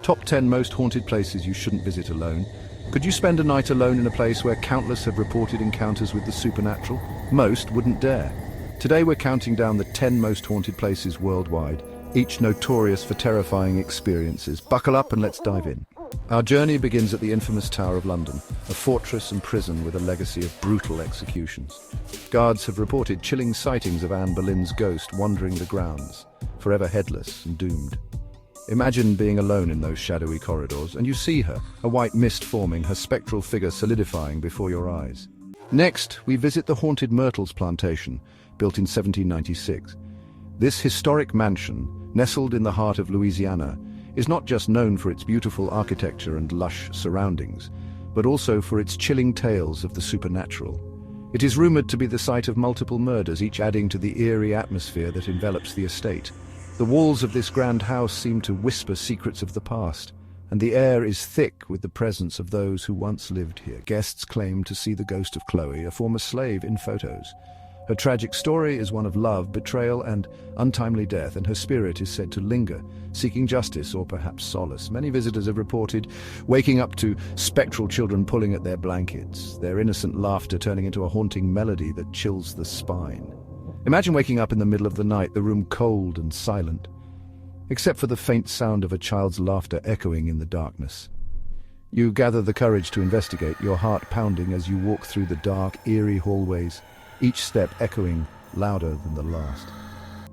Top 10 most haunted places you shouldn't visit alone. Could you spend a night alone in a place where countless have reported encounters with the supernatural? Most wouldn't dare. Today we're counting down the 10 most haunted places worldwide, each notorious for terrifying experiences. Buckle up and let's dive in. Our journey begins at the infamous Tower of London, a fortress and prison with a legacy of brutal executions. Guards have reported chilling sightings of Anne Boleyn's ghost wandering the grounds, forever headless and doomed. Imagine being alone in those shadowy corridors, and you see her, a white mist forming, her spectral figure solidifying before your eyes. Next, we visit the haunted Myrtles Plantation, built in 1796. This historic mansion, nestled in the heart of Louisiana, is not just known for its beautiful architecture and lush surroundings, but also for its chilling tales of the supernatural. It is rumored to be the site of multiple murders, each adding to the eerie atmosphere that envelops the estate. The walls of this grand house seem to whisper secrets of the past, and the air is thick with the presence of those who once lived here. Guests claim to see the ghost of Chloe, a former slave, in photos. Her tragic story is one of love, betrayal, and untimely death, and her spirit is said to linger, seeking justice or perhaps solace. Many visitors have reported waking up to spectral children pulling at their blankets, their innocent laughter turning into a haunting melody that chills the spine. Imagine waking up in the middle of the night, the room cold and silent, except for the faint sound of a child's laughter echoing in the darkness. You gather the courage to investigate, your heart pounding as you walk through the dark, eerie hallways, each step echoing louder than the last.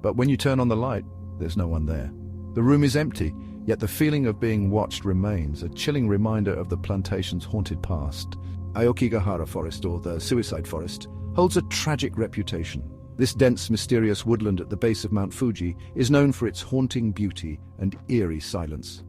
But when you turn on the light, there's no one there. The room is empty, yet the feeling of being watched remains, a chilling reminder of the plantation's haunted past. Aokigahara Forest, or the Suicide Forest, holds a tragic reputation. This dense, mysterious woodland at the base of Mount Fuji is known for its haunting beauty and eerie silence.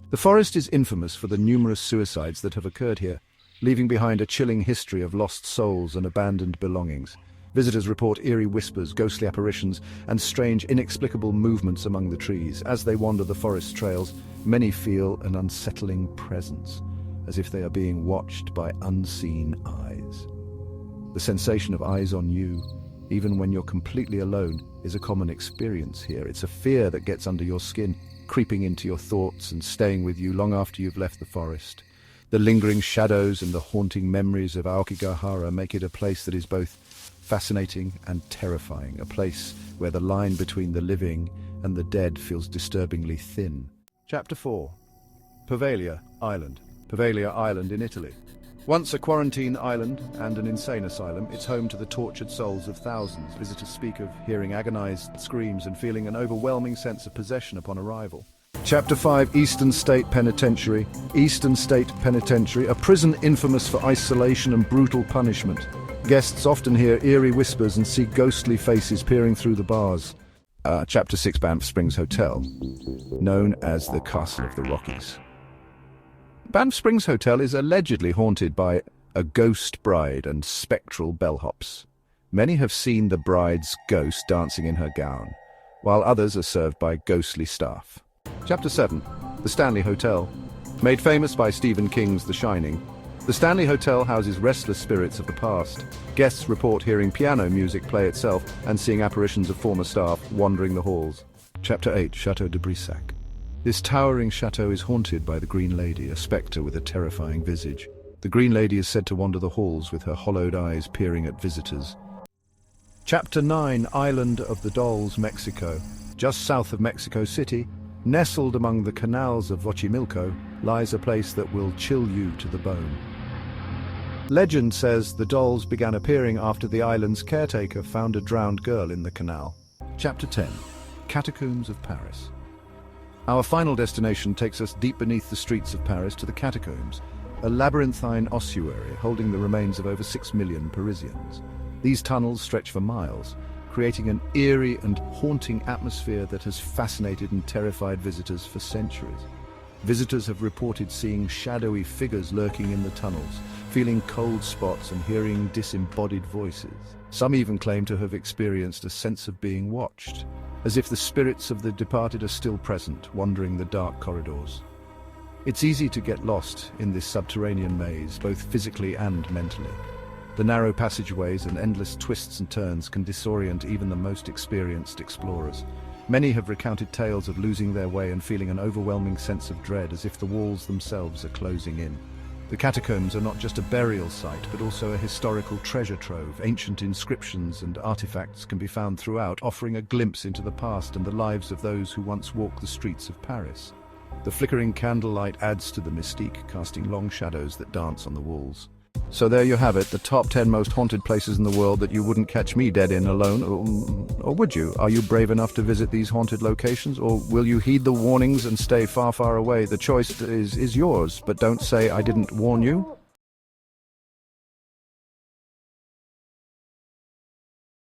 The forest is infamous for the numerous suicides that have occurred here, leaving behind a chilling history of lost souls and abandoned belongings. Visitors report eerie whispers, ghostly apparitions, and strange, inexplicable movements among the trees. As they wander the forest trails, many feel an unsettling presence, as if they are being watched by unseen eyes. The sensation of eyes on you, even when you're completely alone, is a common experience here. It's a fear that gets under your skin, creeping into your thoughts and staying with you long after you've left the forest. The lingering shadows and the haunting memories of Aokigahara make it a place that is both fascinating and terrifying, a place where the line between the living and the dead feels disturbingly thin. Chapter 4. Poveglia Island. Poveglia Island in Italy. Once a quarantine island and an insane asylum, it's home to the tortured souls of thousands. Visitors speak of hearing agonized screams and feeling an overwhelming sense of possession upon arrival. Chapter 5. Eastern State Penitentiary. Eastern State Penitentiary, a prison infamous for isolation and brutal punishment. Guests often hear eerie whispers and see ghostly faces peering through the bars. Chapter 6. Banff Springs Hotel, known as the Castle of the Rockies. Banff Springs Hotel is allegedly haunted by a ghost bride and spectral bellhops. Many have seen the bride's ghost dancing in her gown, while others are served by ghostly staff. Chapter 7. The Stanley Hotel. Made famous by Stephen King's The Shining, the Stanley Hotel houses restless spirits of the past. Guests report hearing piano music play itself and seeing apparitions of former staff wandering the halls. Chapter 8. Château de Brissac. This towering chateau is haunted by the Green Lady, a spectre with a terrifying visage. The Green Lady is said to wander the halls with her hollowed eyes peering at visitors. Chapter 9. Island of the Dolls, Mexico. Just south of Mexico City, nestled among the canals of Xochimilco, lies a place that will chill you to the bone. Legend says the dolls began appearing after the island's caretaker found a drowned girl in the canal. Chapter 10. Catacombs of Paris. Our final destination takes us deep beneath the streets of Paris to the Catacombs, a labyrinthine ossuary holding the remains of over 6 million Parisians. These tunnels stretch for miles, creating an eerie and haunting atmosphere that has fascinated and terrified visitors for centuries. Visitors have reported seeing shadowy figures lurking in the tunnels, feeling cold spots and hearing disembodied voices. Some even claim to have experienced a sense of being watched, as if the spirits of the departed are still present, wandering the dark corridors. It's easy to get lost in this subterranean maze, both physically and mentally. The narrow passageways and endless twists and turns can disorient even the most experienced explorers. Many have recounted tales of losing their way and feeling an overwhelming sense of dread, as if the walls themselves are closing in. The catacombs are not just a burial site, but also a historical treasure trove. Ancient inscriptions and artifacts can be found throughout, offering a glimpse into the past and the lives of those who once walked the streets of Paris. The flickering candlelight adds to the mystique, casting long shadows that dance on the walls. So there you have it, the top 10 most haunted places in the world that you wouldn't catch me dead in alone. Or would you? Are you brave enough to visit these haunted locations? Or will you heed the warnings and stay far, far away? The choice is yours, but don't say I didn't warn you.